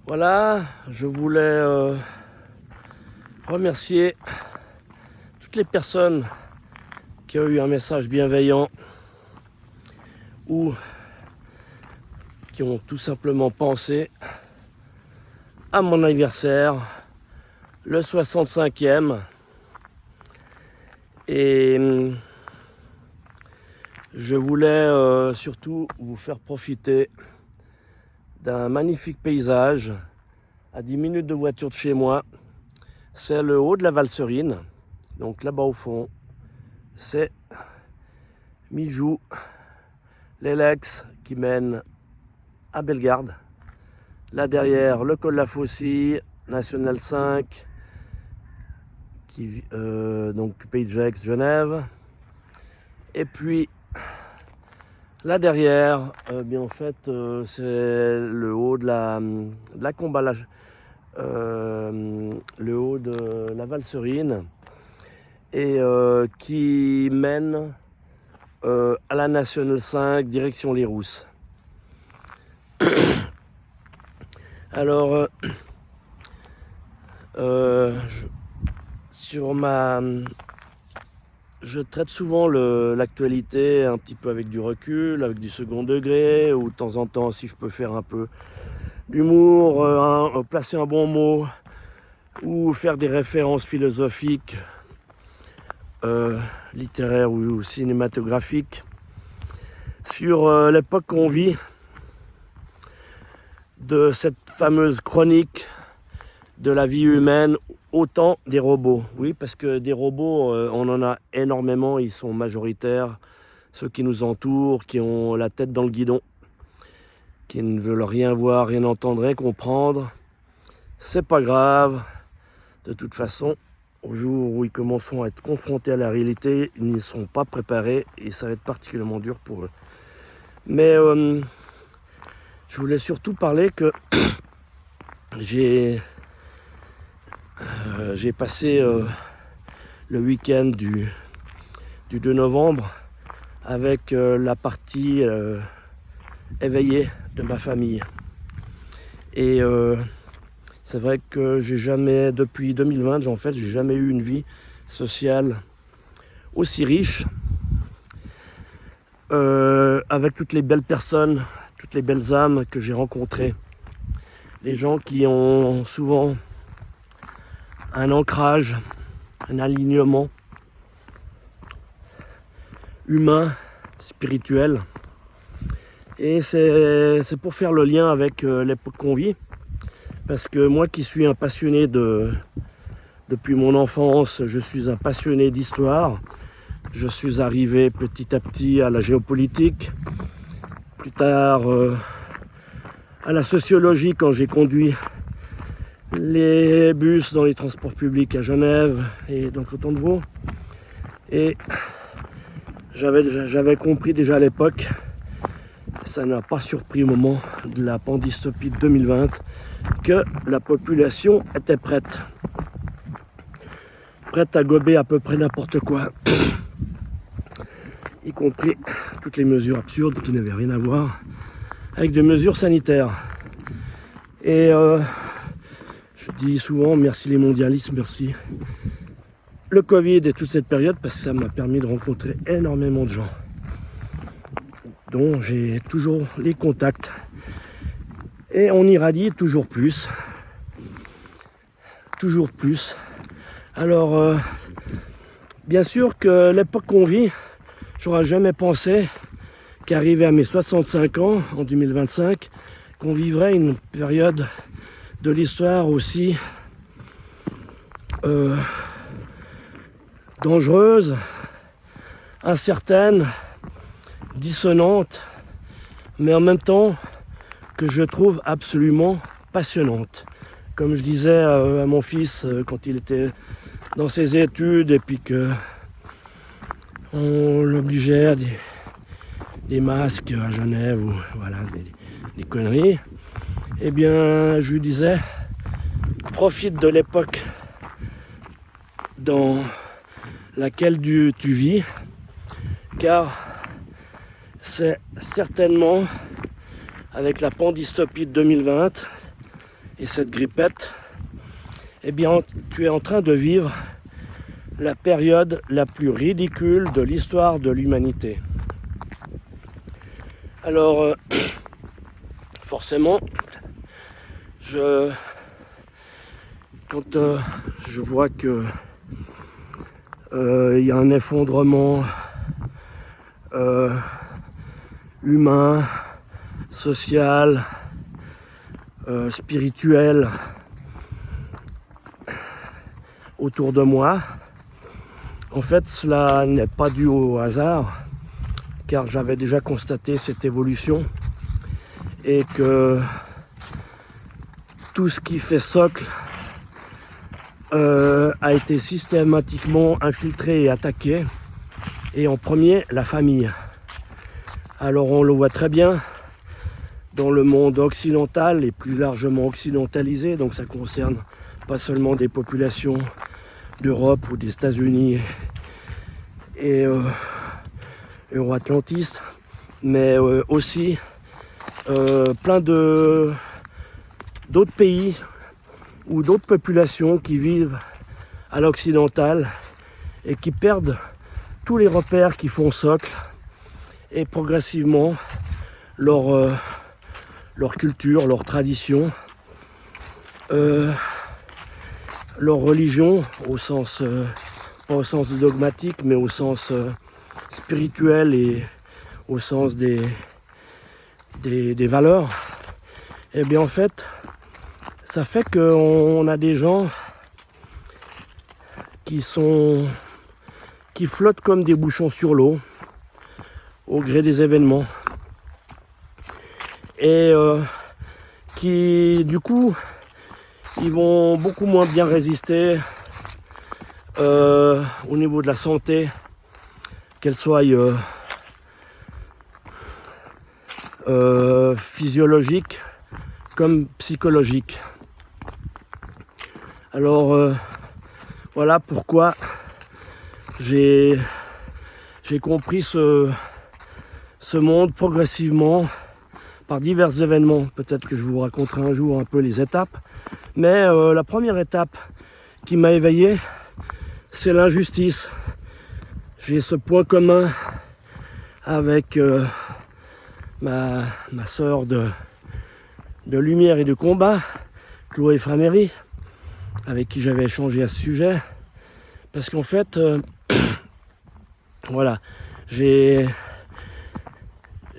Voilà, je voulais remercier toutes les personnes qui ont eu un message bienveillant ou qui ont tout simplement pensé à mon anniversaire, le 65e. Et je voulais surtout vous faire profiter d'un magnifique paysage à 10 minutes de voiture de chez moi. C'est le haut de la Valserine. Donc là-bas au fond, c'est Mijou, l'Elex qui mène à Bellegarde. Là derrière, le col de la Faucille, National 5, donc Pays de Gex, Genève. Et puis là derrière, en fait, c'est le haut de la Combalage, le haut de la Valserine, et qui mène à la National 5, direction les Rousses. Alors, je traite souvent l'actualité un petit peu avec du recul, avec du second degré, ou de temps en temps, si je peux faire un peu d'humour, placer un bon mot, ou faire des références philosophiques, littéraires ou cinématographiques, sur l'époque qu'on vit, de cette fameuse chronique de la vie humaine au temps des robots. Oui, parce que des robots, on en a énormément, ils sont majoritaires, ceux qui nous entourent, qui ont la tête dans le guidon, qui ne veulent rien voir, rien entendre, rien comprendre. C'est pas grave, de toute façon, au jour où ils commenceront à être confrontés à la réalité, ils n'y seront pas préparés et ça va être particulièrement dur pour eux. Mais je voulais surtout parler que j'ai passé le week-end du 2 novembre avec la partie éveillée de ma famille. Et c'est vrai que j'ai jamais, depuis 2020, en fait, j'ai jamais eu une vie sociale aussi riche, avec toutes les belles personnes, toutes les belles âmes que j'ai rencontrées. Les gens qui ont souvent un ancrage, un alignement humain, spirituel. Et c'est pour faire le lien avec l'époque qu'on vit. Parce que moi qui suis un passionné depuis mon enfance, je suis un passionné d'histoire. Je suis arrivé petit à petit à la géopolitique. Plus tard à la sociologie quand j'ai conduit les bus dans les transports publics à Genève et dans le canton de Vaud. Et j'avais compris déjà à l'époque, ça n'a pas surpris au moment de la pandystopie de 2020, que la population était prête à gober à peu près n'importe quoi, y compris toutes les mesures absurdes qui n'avaient rien à voir avec des mesures sanitaires. Et je dis souvent merci les mondialistes, merci le Covid et toute cette période, parce que ça m'a permis de rencontrer énormément de gens dont j'ai toujours les contacts. Et on irradie toujours plus. Toujours plus. Alors, bien sûr que l'époque qu'on vit, j'aurais jamais pensé qu'arrivé à mes 65 ans, en 2025, qu'on vivrait une période de l'histoire aussi dangereuse, incertaine, dissonante, mais en même temps que je trouve absolument passionnante. Comme je disais à mon fils quand il était dans ses études et puis que on l'obligeait à des masques à Genève ou voilà, des conneries, eh bien je lui disais profite de l'époque dans laquelle tu vis, car c'est certainement avec la pandystopie de 2020 et cette grippette, eh bien, tu es en train de vivre la période la plus ridicule de l'histoire de l'humanité. Alors, forcément, quand je vois que il y a un effondrement humain, social, spirituel autour de moi, en fait, cela n'est pas dû au hasard, car j'avais déjà constaté cette évolution et que tout ce qui fait socle a été systématiquement infiltré et attaqué, et en premier la famille. Alors on le voit très bien dans le monde occidental et plus largement occidentalisé, donc ça concerne pas seulement des populations d'Europe ou des États-Unis et euro-atlantistes, mais aussi plein d'autres pays ou d'autres populations qui vivent à l'occidental et qui perdent tous les repères qui font socle et progressivement leur culture, leur tradition, leur religion au sens, pas au sens dogmatique, mais au sens spirituel et au sens des valeurs. Et bien en fait, ça fait qu'on a des gens qui flottent comme des bouchons sur l'eau au gré des événements et qui du coup ils vont beaucoup moins bien résister au niveau de la santé, qu'elle soit physiologique comme psychologique. Alors voilà pourquoi j'ai compris ce monde progressivement par divers événements. Peut-être que je vous raconterai un jour un peu les étapes. Mais la première étape qui m'a éveillé, c'est l'injustice. J'ai ce point commun avec ma sœur de lumière et de combat, Chloé Framéry, avec qui j'avais échangé à ce sujet. Parce qu'en fait, voilà, j'ai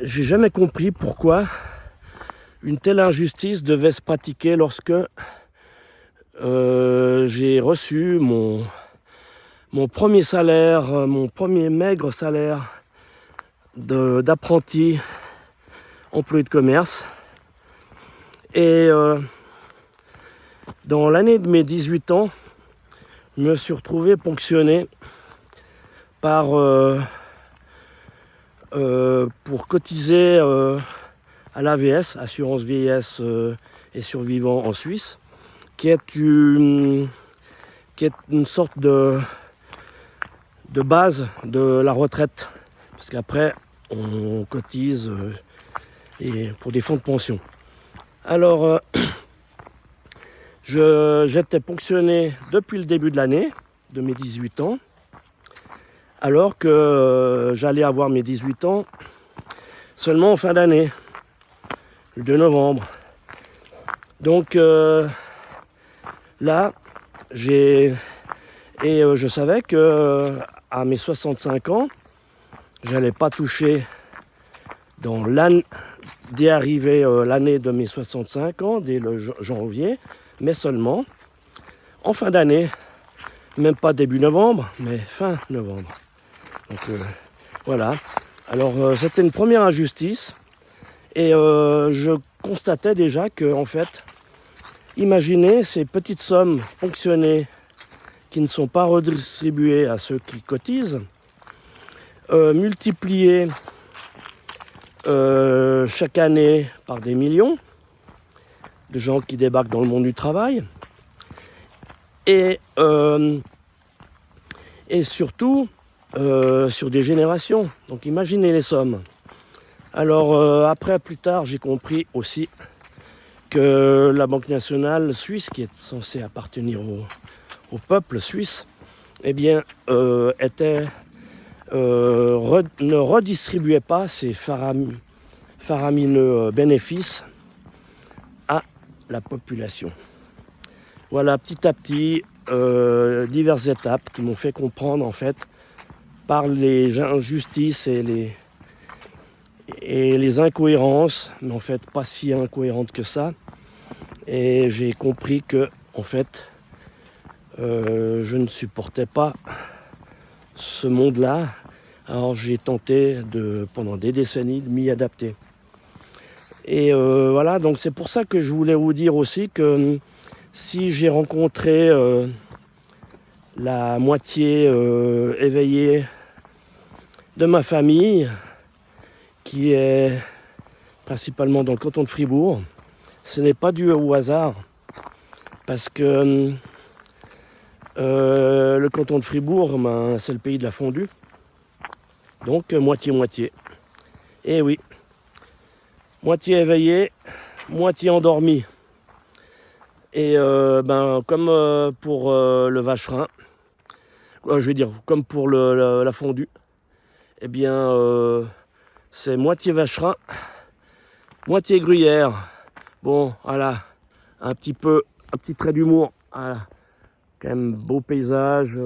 jamais compris pourquoi une telle injustice devait se pratiquer lorsque j'ai reçu mon premier salaire, mon premier maigre salaire d'apprenti employé de commerce. Et dans l'année de mes 18 ans, je me suis retrouvé ponctionné par pour cotiser à l'AVS, Assurance Vieillesse et Survivants en Suisse, qui est une sorte de base de la retraite, parce qu'après on cotise et pour des fonds de pension. Alors j'étais ponctionné depuis le début de l'année, de mes 18 ans, alors que j'allais avoir mes 18 ans seulement en fin d'année, le 2 novembre. Donc là, je savais que à mes 65 ans, j'allais pas toucher dans l'année l'année de mes 65 ans, dès le janvier, mais seulement en fin d'année, même pas début novembre, mais fin novembre. Donc voilà. Alors c'était une première injustice et je constatais déjà que en fait, imaginez ces petites sommes ponctionnées qui ne sont pas redistribuées à ceux qui cotisent, multipliées chaque année par des millions de gens qui débarquent dans le monde du travail et surtout sur des générations. Donc imaginez les sommes. Alors après, plus tard, j'ai compris aussi que la Banque nationale suisse, qui est censée appartenir au peuple suisse, eh bien, ne redistribuait pas ces faramineux bénéfices à la population. Voilà, petit à petit, diverses étapes qui m'ont fait comprendre, en fait, par les injustices et les incohérences, mais en fait pas si incohérentes que ça. Et j'ai compris que, en fait, je ne supportais pas ce monde-là. Alors j'ai tenté pendant des décennies de m'y adapter. Et voilà, donc c'est pour ça que je voulais vous dire aussi que si j'ai rencontré la moitié éveillée de ma famille, qui est principalement dans le canton de Fribourg, ce n'est pas dû au hasard, parce que le canton de Fribourg, ben, c'est le pays de la fondue, donc moitié-moitié. Et oui, moitié éveillé, moitié endormi. Et ben, comme pour le vacherin, je veux dire, comme pour la fondue, eh bien, c'est moitié vacherin, moitié gruyère. Bon, voilà, un petit trait d'humour. Voilà, quand même beau paysage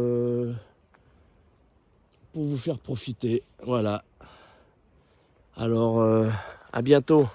pour vous faire profiter. Voilà. Alors, à bientôt.